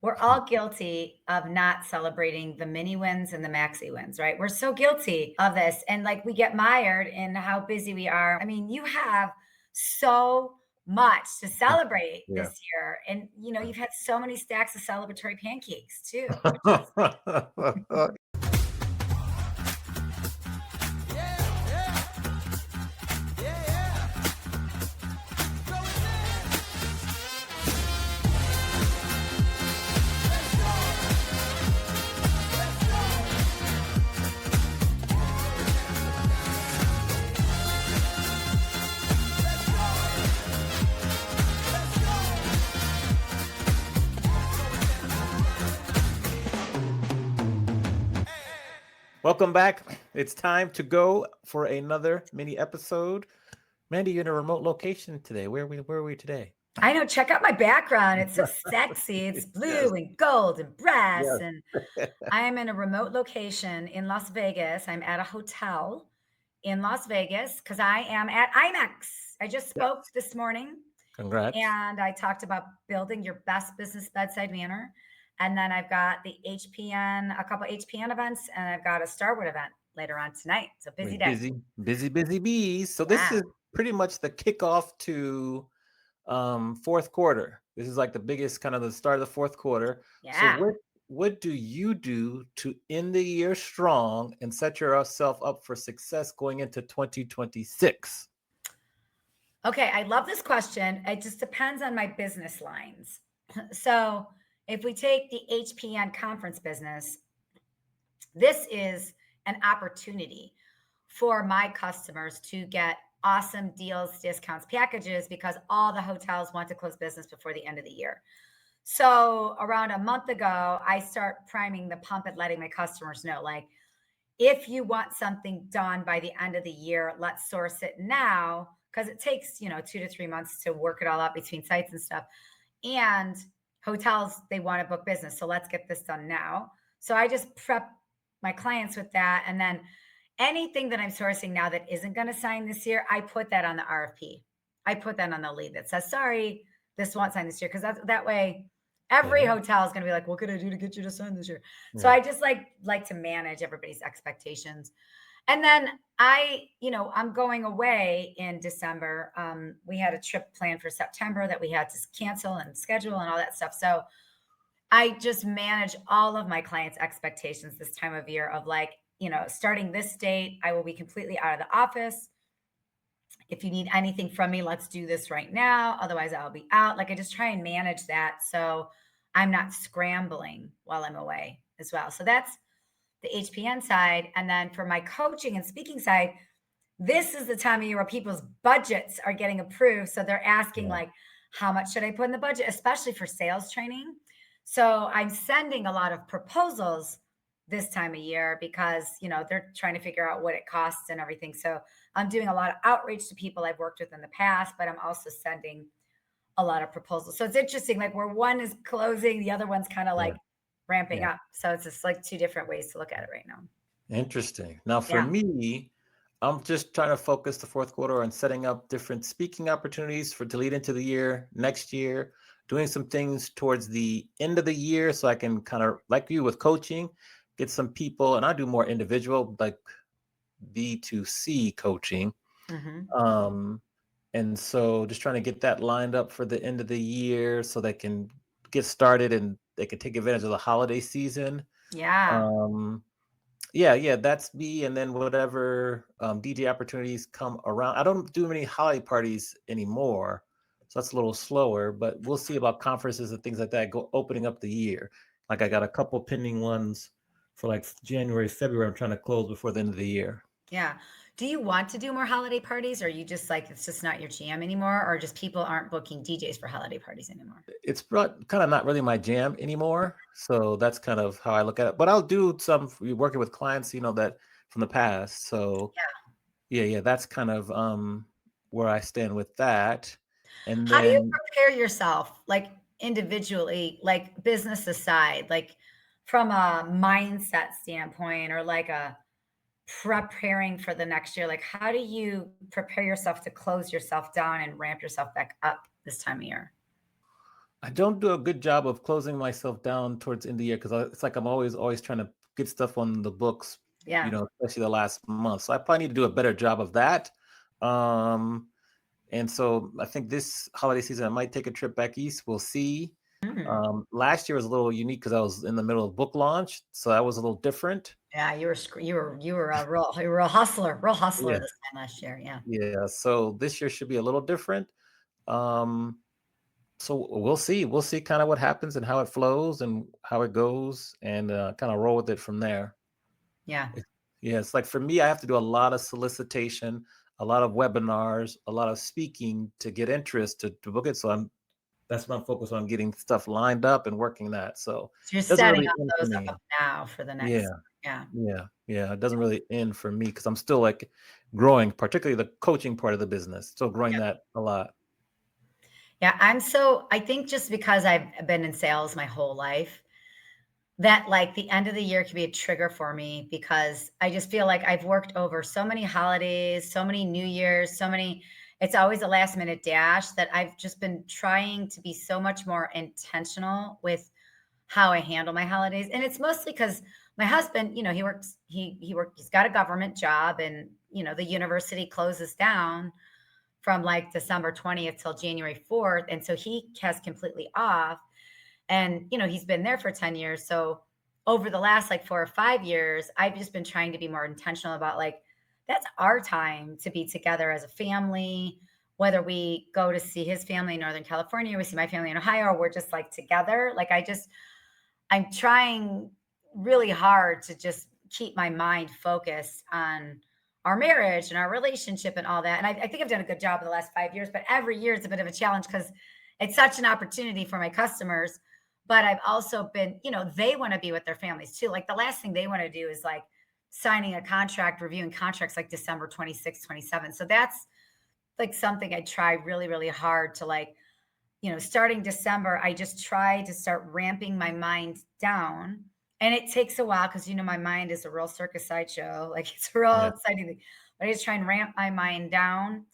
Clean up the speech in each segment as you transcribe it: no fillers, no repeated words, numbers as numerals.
we're all guilty of not celebrating the mini wins and the maxi wins, right? We're so guilty of this. And like we get mired in how busy we are. I mean, you have so much to celebrate Yeah. this year. And you've had so many stacks of celebratory pancakes too. Welcome back. It's time to go for another mini episode. Mandy, you're in a remote location today. Where are we today? I know, check out my background. It's so sexy. It's Yes. blue and gold and brass. Yes. And I am in a remote location in Las Vegas. I'm at a hotel in Las Vegas because I am at IMAX. I just spoke Yes. this morning Congrats. and I talked about building your best business bedside manner. And then I've got the HPN, a couple HPN events, and I've got a Starwood event later on tonight. So busy day. Busy bees. So this Yeah. is pretty much the kickoff to fourth quarter. This is like the biggest kind of the start of the fourth quarter. So Yeah. what do you do to end the year strong and set yourself up for success going into 2026? Okay. I love this question. It just depends on my business lines. So if we take the HPN conference business, this is an opportunity for my customers to get awesome deals, discounts, packages because all the hotels want to close business before the end of the year. So around a month ago, I start priming the pump and letting my customers know, like, if you want something done by the end of the year, let's source it now because it takes, 2 to 3 months to work it all out between sites and stuff. And hotels, they want to book business. So let's get this done now. So I just prep my clients with that. And then anything that I'm sourcing now that isn't going to sign this year, I put that on the RFP. I put that on the lead that says, sorry, this won't sign this year. Because that way, every Yeah. hotel is going to be like, what can I do to get you to sign this year? So Yeah. I just like to manage everybody's expectations. And then I'm going away in December. We had a trip planned for September that we had to cancel and schedule and all that stuff. So I just manage all of my clients' expectations this time of year of like, starting this date, I will be completely out of the office. If you need anything from me, let's do this right now. Otherwise, I'll be out. Like I just try and manage that so I'm not scrambling while I'm away as well. So that's the HPN side. And then for my coaching and speaking side, this is the time of year where people's budgets are getting approved. So they're asking, Yeah. like, how much should I put in the budget, especially for sales training? So I'm sending a lot of proposals this time of year because, they're trying to figure out what it costs and everything. So I'm doing a lot of outreach to people I've worked with in the past, but I'm also sending a lot of proposals. So it's interesting, like where one is closing, the other one's kind of Yeah. like ramping Yeah. up. So it's just like two different ways to look at it right now. Interesting. Now, for Yeah. me, I'm just trying to focus the fourth quarter on setting up different speaking opportunities to lead into the year, next year, doing some things towards the end of the year so I can kind of, like you with coaching, get some people, and I do more individual, like B2C coaching. Hmm. Um, and so just trying to get that lined up for the end of the year so they can get started and they can take advantage of the holiday season. Yeah. Um, yeah, that's me. And then whatever DJ opportunities come around. I don't do many holiday parties anymore, so that's a little slower. But we'll see about conferences and things like that go opening up the year. Like I got a couple pending ones for like January, February. I'm trying to close before the end of the year. Yeah. Do you want to do more holiday parties or you just like it's just not your jam anymore or just people aren't booking DJs for holiday parties anymore? It's kind of not really my jam anymore, so that's kind of how I look at it. But I'll do some working with clients, that from the past. So Yeah. yeah, that's kind of where I stand with that. And How do you then prepare yourself like individually, like business aside, like from a mindset standpoint or like a preparing for the next year? Like how do you prepare yourself to close yourself down and ramp yourself back up this time of year? I don't do a good job of closing myself down towards end of the year because it's like I'm always trying to get stuff on the books, Yeah. especially the last month. So I probably need to do a better job of that. Um, and so I think this holiday season I might take a trip back east. We'll see. Mm. Last year was a little unique because I was in the middle of book launch, so that was a little different. Yeah, you were a real hustler Yeah, this time last year. Yeah. yeah. So this year should be a little different. Um, so we'll see. We'll see kind of what happens and how it flows and how it goes, and kind of roll with it from there. Yeah. It- yeah, it's like for me, I have to do a lot of solicitation, a lot of webinars, a lot of speaking to get interest to book it. So that's what I'm focused on, getting stuff lined up and working that. So So you're it doesn't setting really up end for those up me. now for the Yeah, next. Yeah. yeah. It doesn't really end for me because I'm still like growing, particularly the coaching part of the business. Still growing that a lot. Yeah, I think just because I've been in sales my whole life, that like the end of the year can be a trigger for me because I just feel like I've worked over so many holidays, so many New Year's, it's always a last minute dash that I've just been trying to be so much more intentional with how I handle my holidays. And it's mostly because my husband, he's got a government job and, the university closes down from like December 20th till January 4th. And so he has completely off. And, he's been there for 10 years. So over the last like 4 or 5 years, I've just been trying to be more intentional about like, that's our time to be together as a family, whether we go to see his family in Northern California, we see my family in Ohio, or we're just like together. I'm trying really hard to just keep my mind focused on our marriage and our relationship and all that. And I think I've done a good job in the last 5 years, but every year it's a bit of a challenge because it's such an opportunity for my customers. But I've also been, they want to be with their families too. Like the last thing they want to do is like signing a contract, reviewing contracts like December 26th, 27th. So that's like something I try really, really hard to like, starting December, I just try to start ramping my mind down. And it takes a while because, my mind is a real circus sideshow. Like it's a real Yeah. exciting thing. But I just try and ramp my mind down.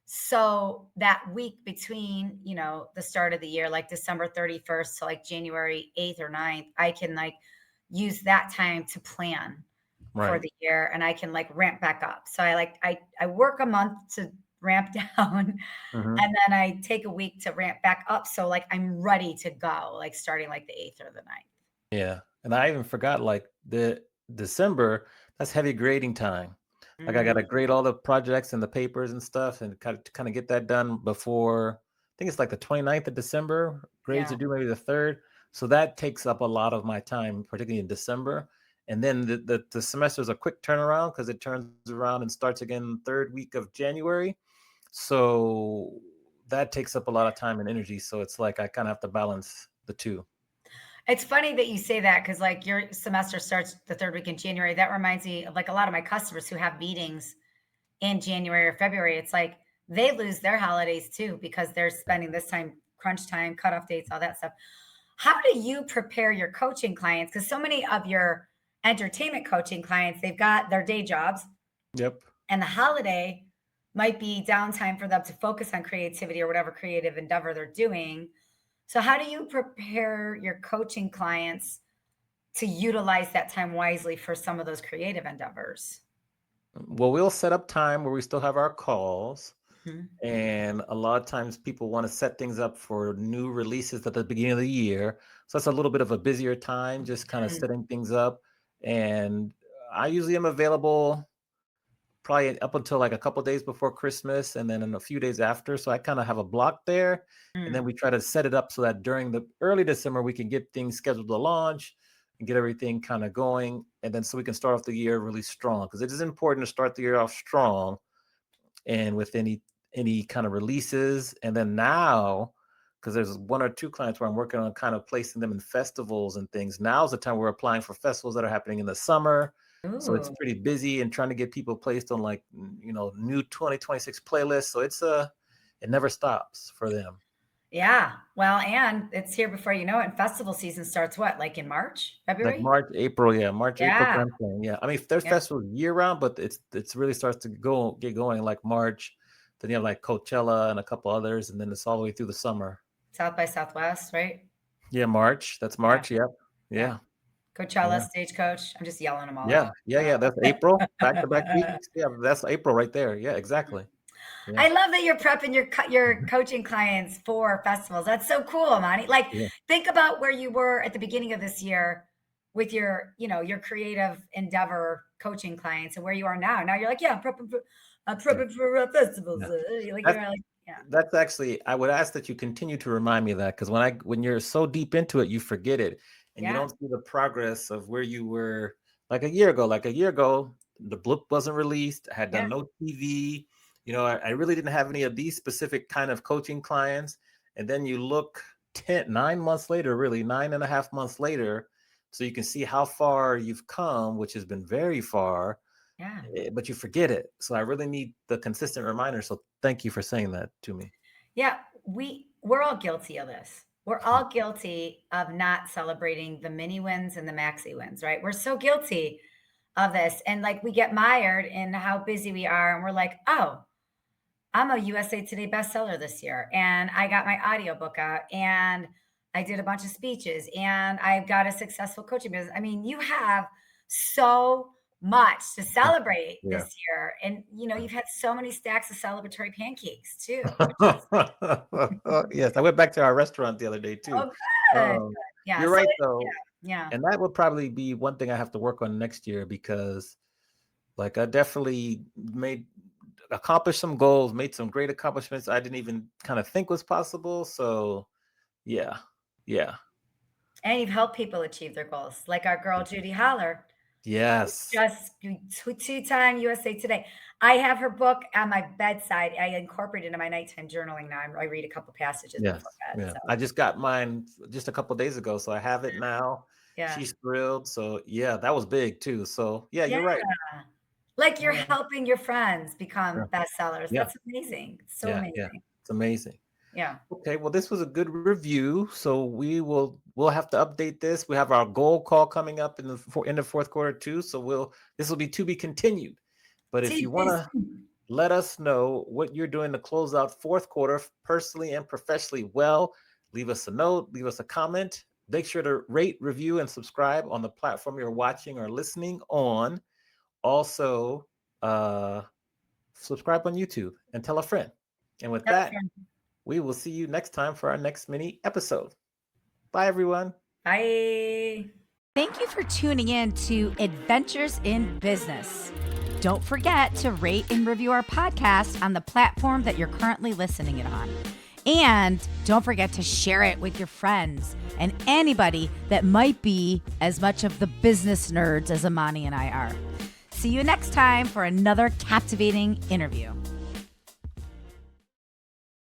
So that week between, the start of the year, like December 31st to like January 8th or 9th, I can like use that time to plan for Right. the year and I can like ramp back up. So I work a month to ramp down Hmm. and then I take a week to ramp back up. So like I'm ready to go, like starting like the 8th or the 9th. Yeah. And I even forgot like the December, that's heavy grading time. Like I got Mm, to grade all the projects and the papers and stuff and kind of get that done before, I think it's like the 29th of December. Grades yeah. are due maybe the 3rd. So that takes up a lot of my time, particularly in December. And then the semester is a quick turnaround because it turns around and starts again third week of January. So that takes up a lot of time and energy. So it's like I kind of have to balance the two. It's funny that you say that because like your semester starts the third week in January. That reminds me of like a lot of my customers who have meetings in January or February. It's like they lose their holidays too because they're spending this time, crunch time, cutoff dates, all that stuff. How do you prepare your coaching clients? Because so many of your entertainment coaching clients, they've got their day jobs Yep. and the holiday might be downtime for them to focus on creativity or whatever creative endeavor they're doing. So, how do you prepare your coaching clients to utilize that time wisely for some of those creative endeavors? Well, we'll set up time where we still have our calls. Mhm. And a lot of times people want to set things up for new releases at the beginning of the year. So that's a little bit of a busier time, just kind of Mm. setting things up. And I usually am available probably up until like a couple days before Christmas and then in a few days after. So I kind of have a block there. And then Mm. we try to set it up so that during the early December, we can get things scheduled to launch and get everything kind of going. And then so we can start off the year really strong because it is important to start the year off strong and with any kind of releases. And then now, because there's one or two clients where I'm working on kind of placing them in festivals and things. Now's the time we're applying for festivals that are happening in the summer. So it's Ooh. pretty busy and trying to get people placed on like new 2026 playlists. So it never stops for them. Yeah. Well, and it's here before you know it. And festival season starts what, like in March, Like February? March, April, yeah, March, April Yeah. timeframe, yeah. I mean, there's Yeah. festivals year round, but it's really starts to get going like March. Then you have like Coachella and a couple others, and then it's all the way through the summer. South by Southwest, right? Yeah, March. That's March. Yep. Yeah. Coachella, Yeah. Stagecoach. I'm just yelling them all Yeah. out. Yeah. Yeah. That's April. Back-to-back weeks. Yeah, that's April right there. Yeah, exactly. Yeah. I love that you're prepping your coaching clients for festivals. That's so cool, Amani. Like, Yeah. think about where you were at the beginning of this year with your creative endeavor coaching clients, and where you are now. Now you're like, yeah, I'm prepping for festivals. Yeah. You're like, yeah, That's actually, I would ask that you continue to remind me of that, because when you're so deep into it, you forget it and you yeah, don't see the progress of where you were like a year ago. Like a year ago, the book wasn't released. I had yeah, done no TV. I really didn't have any of these specific kind of coaching clients. And then you look 9 months later, really 9.5 months later, so you can see how far you've come, which has been very far, yeah. but you forget it. So I really need the consistent reminder. So thank you for saying that to me. Yeah, we're all guilty of this. We're all guilty of not celebrating the mini wins and the maxi wins, right? We're so guilty of this. And like we get mired in how busy we are, and we're like, oh, I'm a USA Today bestseller this year, and I got my audiobook out, and I did a bunch of speeches, and I've got a successful coaching business. I mean, you have so much to celebrate Yeah. this year. And you've had so many stacks of celebratory pancakes too. Yes, I went back to our restaurant the other day too. Oh, good. Um, Yeah. you're So right yeah, though, yeah. and that would probably be one thing I have to work on next year, because like I definitely accomplished some goals, made some great accomplishments I didn't even kind of think was possible. So yeah, yeah, And you've helped people achieve their goals, like our girl Judy Holler. yes, Just two-time USA Today. I have her book on my bedside. I incorporate it into my nighttime journaling now. I read a couple passages yes, before bed. yeah. So I just got mine just a couple days ago, so I have it now. yeah, She's thrilled. So yeah, that was big too. So yeah, yeah. you're right. Like you're Yeah, helping your friends become yeah, bestsellers. yeah, That's amazing. It's so yeah, yeah. amazing. It's amazing. Yeah. Okay, well, this was a good review. So we'll have to update this. We have our goal call coming up in the fourth quarter too. So this will be to be continued. But if See you want this. to let us know what you're doing to close out fourth quarter personally and professionally well, leave us a note, leave us a comment. Make sure to rate, review, and subscribe on the platform you're watching or listening on. Also, subscribe on YouTube and tell a friend. And with that, we will see you next time for our next mini episode. Bye, everyone. Bye. Thank you for tuning in to Adventures in Business. Don't forget to rate and review our podcast on the platform that you're currently listening it on. And don't forget to share it with your friends and anybody that might be as much of the business nerds as Amani and I are. See you next time for another captivating interview.